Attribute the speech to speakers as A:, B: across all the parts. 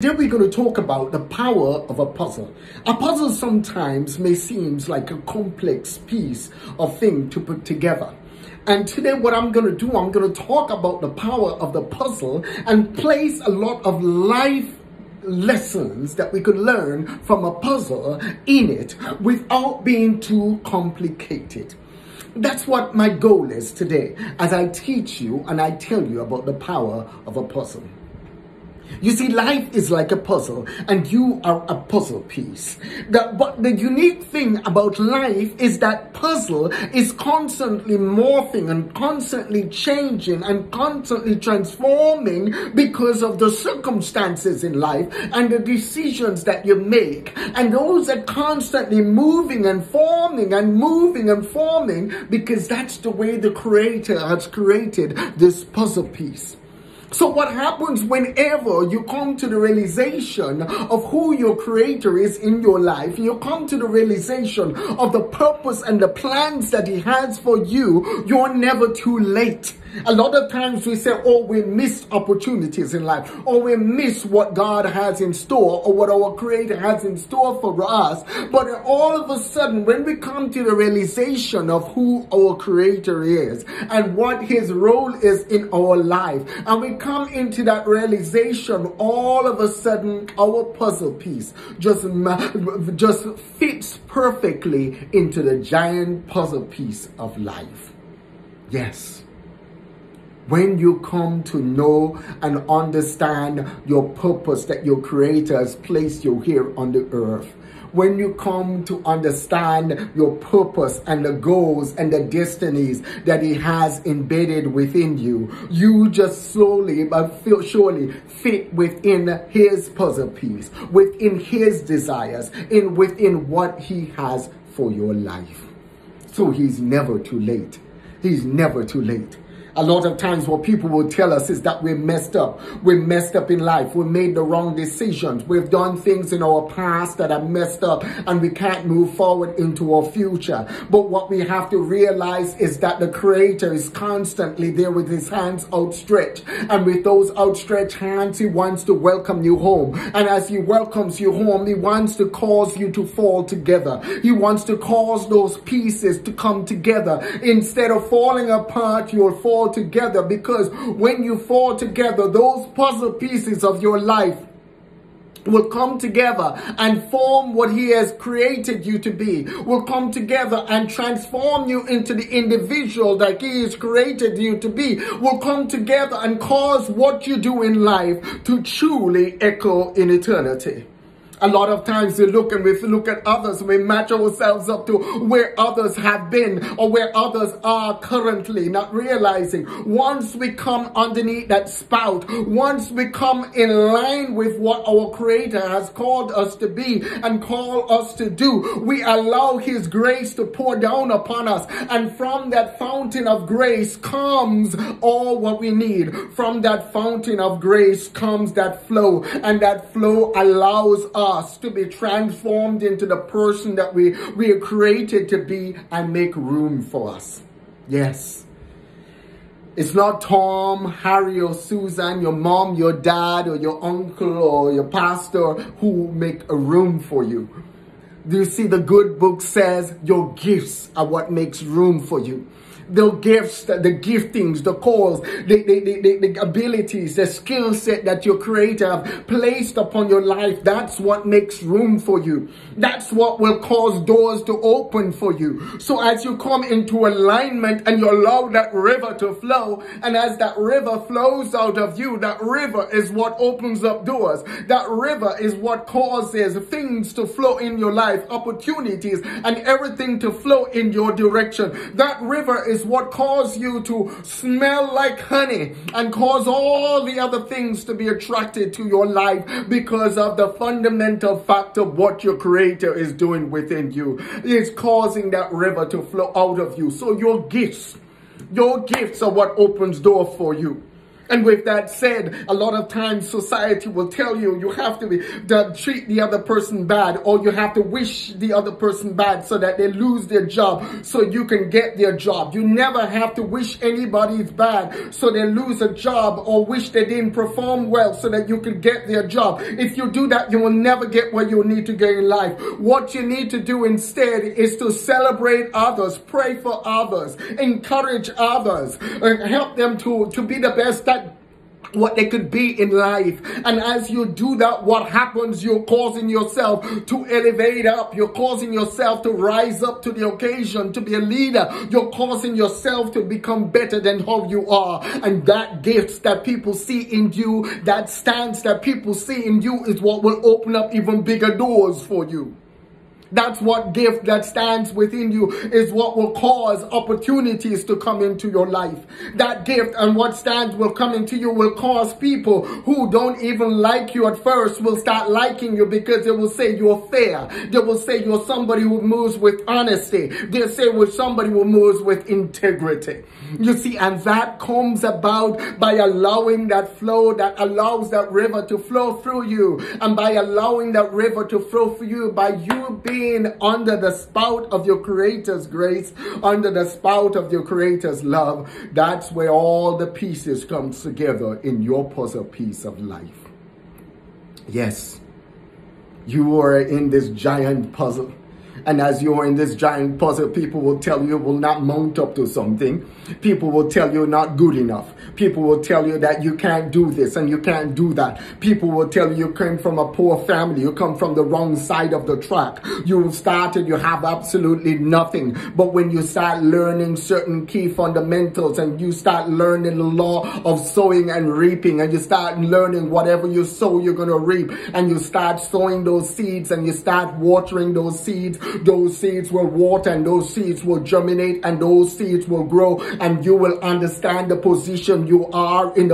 A: Today we're going to talk about the power of a puzzle. A puzzle sometimes may seem like a complex piece of thing to put together. And today what I'm going to do, I'm going to talk about the power of the puzzle and place a lot of life lessons that we could learn from a puzzle in it without being too complicated. That's what my goal is today as I teach you and I tell you about the power of a puzzle. You see, life is like a puzzle, and you are a puzzle piece. But the unique thing about life is that puzzle is constantly morphing and constantly changing and constantly transforming because of the circumstances in life and the decisions that you make. And those are constantly moving and forming and moving and forming because that's the way the Creator has created this puzzle piece. So what happens whenever you come to the realization of who your Creator is in your life, you come to the realization of the purpose and the plans that He has for you, you're never too late. A lot of times we say, oh, we miss opportunities in life, or we miss what God has in store, or what our Creator has in store for us. But all of a sudden, when we come to the realization of who our Creator is and what His role is in our life, and we come into that realization, all of a sudden, our puzzle piece just fits perfectly into the giant puzzle piece of life. Yes. When you come to know and understand your purpose that your Creator has placed you here on the earth, when you come to understand your purpose and the goals and the destinies that He has embedded within you, you just slowly but surely fit within His puzzle piece, within His desires, within what He has for your life. So He's never too late. He's never too late. A lot of times what people will tell us is that we're messed up. We're messed up in life. We made the wrong decisions. We've done things in our past that are messed up and we can't move forward into our future. But what we have to realize is that the Creator is constantly there with His hands outstretched. And with those outstretched hands, He wants to welcome you home. And as He welcomes you home, He wants to cause you to fall together. He wants to cause those pieces to come together. Instead of falling apart, you'll fall together, because when you fall together, those puzzle pieces of your life will come together and form what He has created you to be, will come together and transform you into the individual that He has created you to be, will come together and cause what you do in life to truly echo in eternity. A lot of times we look at others and we match ourselves up to where others have been or where others are currently, not realizing once we come underneath that spout, once we come in line with what our Creator has called us to be and called us to do, we allow His grace to pour down upon us. And from that fountain of grace comes all what we need. From that fountain of grace comes that flow, and that flow allows us to be transformed into the person that we are created to be and make room for us. Yes. It's not Tom, Harry, or Susan, your mom, your dad, or your uncle, or your pastor who make a room for you. Do you see the good book says your gifts are what makes room for you? The gifts, the giftings, the calls, the abilities, the skill set that your Creator have placed upon your life, that's what makes room for you. That's what will cause doors to open for you. So as you come into alignment and you allow that river to flow, and as that river flows out of you, that river is what opens up doors. That river is what causes things to flow in your life, opportunities and everything to flow in your direction. That river is what causes you to smell like honey and cause all the other things to be attracted to your life because of the fundamental fact of what your Creator is doing within you. It's causing that river to flow out of you. So your gifts are what opens doors for you. And with that said, a lot of times society will tell you, you have to treat the other person bad, or you have to wish the other person bad so that they lose their job so you can get their job. You never have to wish anybody bad so they lose a job, or wish they didn't perform well so that you can get their job. If you do that, you will never get where you need to get in life. What you need to do instead is to celebrate others, pray for others, encourage others, help them to be the best that what they could be in life. And as you do that, what happens? You're causing yourself to elevate up. You're causing yourself to rise up to the occasion, to be a leader. You're causing yourself to become better than how you are. And that gift that people see in you, that stance that people see in you, is what will open up even bigger doors for you. That's what gift that stands within you is what will cause opportunities to come into your life. That gift and what stands will come into you will cause people who don't even like you at first will start liking you, because they will say you're fair. They will say you're somebody who moves with honesty. They'll say you're somebody who moves with integrity. You see, and that comes about by allowing that flow, that allows that river to flow through you. And by allowing that river to flow through you, by you being under the spout of your Creator's grace, under the spout of your Creator's love, that's where all the pieces come together in your puzzle piece of life. Yes, you are in this giant puzzle. And as you're in this giant puzzle, people will tell you will not mount up to something. People will tell you not good enough. People will tell you that you can't do this and you can't do that. People will tell you came from a poor family. You come from the wrong side of the track. You started, you have absolutely nothing. But when you start learning certain key fundamentals, and you start learning the law of sowing and reaping, and you start learning whatever you sow, you're going to reap. And you start sowing those seeds, and you start watering those seeds will water, and those seeds will germinate, and those seeds will grow, and you will understand the position you are in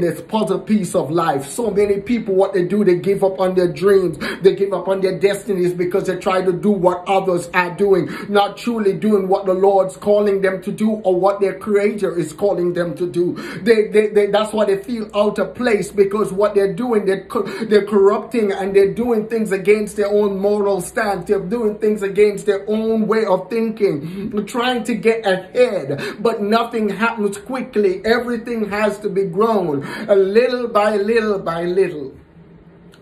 A: this puzzle piece of life. So many people, what they do, they give up on their dreams, they give up on their destinies, because they try to do what others are doing, not truly doing what the Lord's calling them to do, or what their Creator is calling them to do. That's why they feel out of place, because what they're doing, they're corrupting, and they're doing things against their own moral stance. They're doing things against their own way of thinking, trying to get ahead, but nothing happens quickly. Everything has to be grown little by little by little.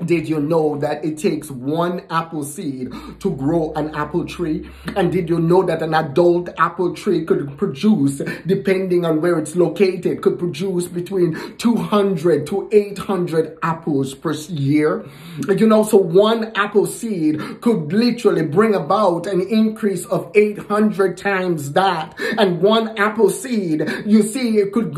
A: Did you know that it takes one apple seed to grow an apple tree? And did you know that an adult apple tree could produce, depending on where it's located, could produce between 200 to 800 apples per year? You know, so one apple seed could literally bring about an increase of 800 times that. And one apple seed, you see, it could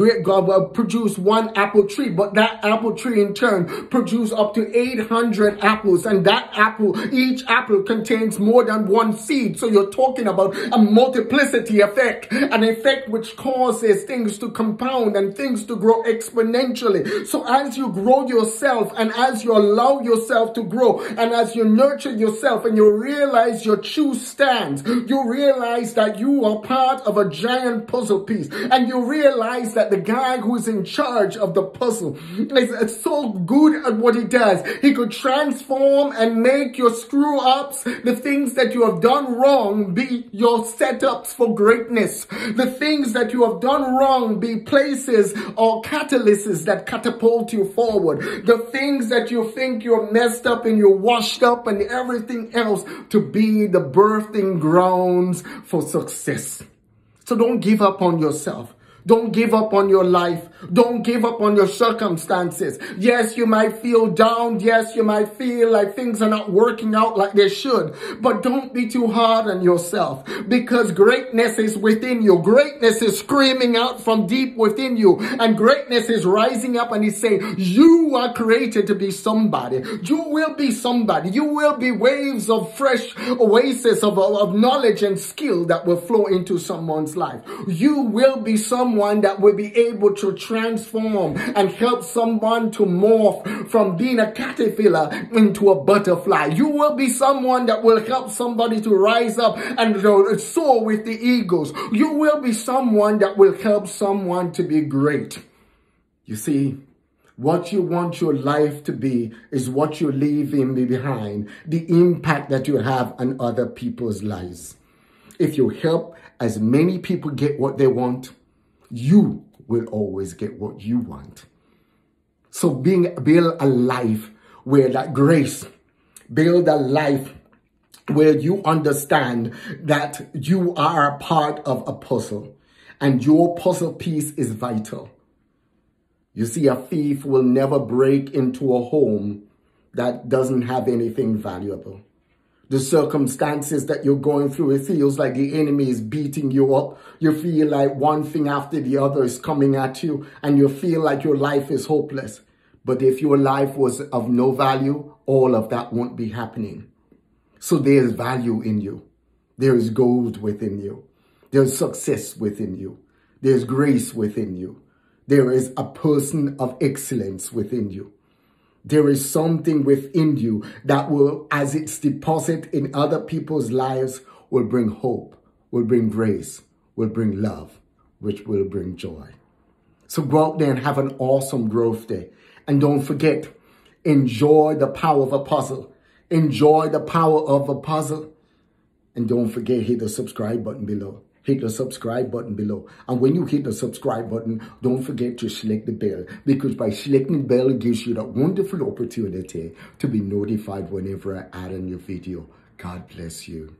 A: produce one apple tree, but that apple tree in turn produce up to 800 apples, and that apple, each apple contains more than one seed. So you're talking about a multiplicity effect, an effect which causes things to compound and things to grow exponentially. So as you grow yourself, and as you allow yourself to grow, and as you nurture yourself, and you realize your true stance, you realize that you are part of a giant puzzle piece, and you realize that the guy who is in charge of the puzzle is so good at what he does. He could transform and make your screw ups, the things that you have done wrong, be your setups for greatness. The things that you have done wrong be places or catalysts that catapult you forward. The things that you think you're messed up and you're washed up and everything else to be the birthing grounds for success. So don't give up on yourself. Don't give up on your life. Don't give up on your circumstances. Yes, you might feel down. Yes, you might feel like things are not working out like they should. But don't be too hard on yourself, because greatness is within you. Greatness is screaming out from deep within you. And greatness is rising up and is saying, you are created to be somebody. You will be somebody. You will be waves of fresh oasis of knowledge and skill that will flow into someone's life. You will be someone that will be able to transform and help someone to morph from being a caterpillar into a butterfly. You will be someone that will help somebody to rise up and soar with the eagles. You will be someone that will help someone to be great. You see, what you want your life to be is what you're leaving behind, the impact that you have on other people's lives. If you help as many people get what they want, you will always get what you want. So build a life where that grace, build a life where you understand that you are a part of a puzzle and your puzzle piece is vital. You see, a thief will never break into a home that doesn't have anything valuable. The circumstances that you're going through, it feels like the enemy is beating you up. You feel like one thing after the other is coming at you, and you feel like your life is hopeless. But if your life was of no value, all of that won't be happening. So there's value in you. There is gold within you. There's success within you. There's grace within you. There is a person of excellence within you. There is something within you that will, as it's deposited in other people's lives, will bring hope, will bring grace, will bring love, which will bring joy. So go out there and have an awesome growth day. And don't forget, enjoy the power of a puzzle. Enjoy the power of a puzzle. And don't forget, hit the subscribe button below. Hit the subscribe button below. And when you hit the subscribe button, don't forget to select the bell. Because by selecting the bell, it gives you that wonderful opportunity to be notified whenever I add a new video. God bless you.